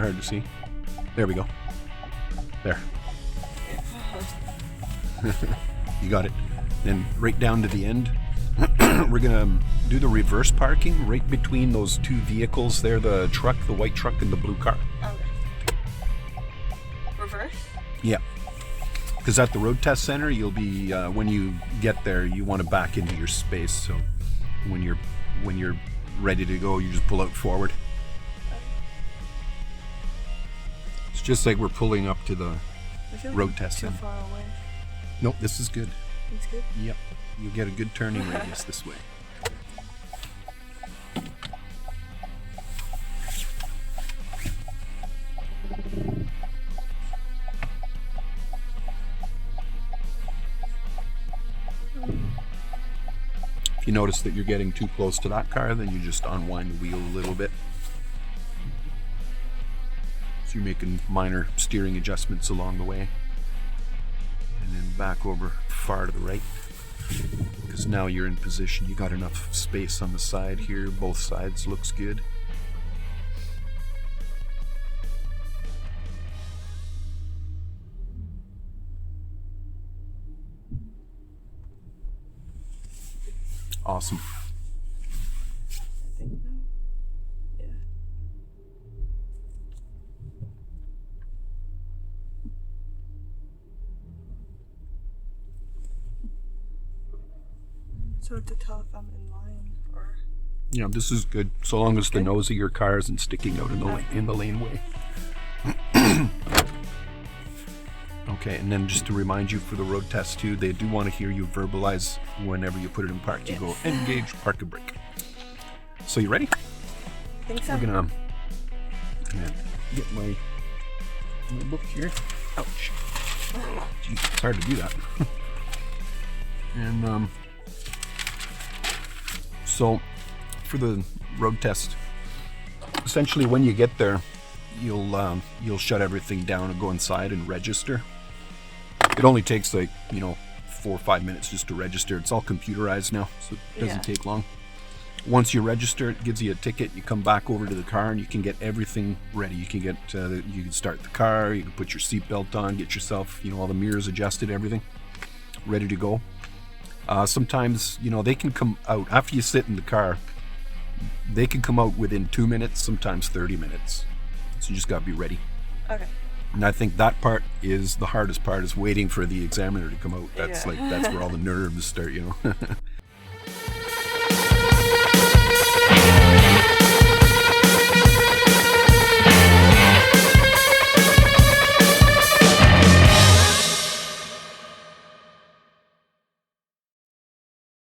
of hard to see. There we go. There. You got it. Then right down to the end, we're gonna do the reverse parking right between those two vehicles there, the truck, the white truck and the blue car. Okay. Reverse? Yeah. Because at the road test center, you'll be, when you get there, you want to back into your space. So when you're ready to go, you just pull out forward. It's just like we're pulling up to the road test center. Too far away. Nope, this is good. It's good? Yep. You'll get a good turning radius this way. If you notice that you're getting too close to that car, then you just unwind the wheel a little bit. So you're making minor steering adjustments along the way. And then back over far to the right. Because now you're in position. You got enough space on the side here. Both sides looks good. Awesome. I think no. Yeah. So to tell if I'm in line or... Yeah, this is good. So long as the nose of your car isn't sticking out in the laneway. Okay, and then just to remind you for the road test too, they do want to hear you verbalize whenever you put it in park. You go engage, park and brake. So you ready? I think so. We're gonna get my book here. Ouch. Gee, it's hard to do that. And so for the road test, essentially when you get there, you'll shut everything down and go inside and register. It only takes 4 or 5 minutes just to register. It's all computerized now, so it doesn't take long. Once you register, it gives you a ticket. You come back over to the car and you can get everything ready. You can you can start the car. You can put your seatbelt on, get yourself all the mirrors adjusted, everything ready to go. Sometimes they can come out after you sit in the car. They can come out within 2 minutes, sometimes 30 minutes. So you just gotta be ready. Okay. And I think that part is the hardest part, is waiting for the examiner to come out. That's that's where all the nerves start,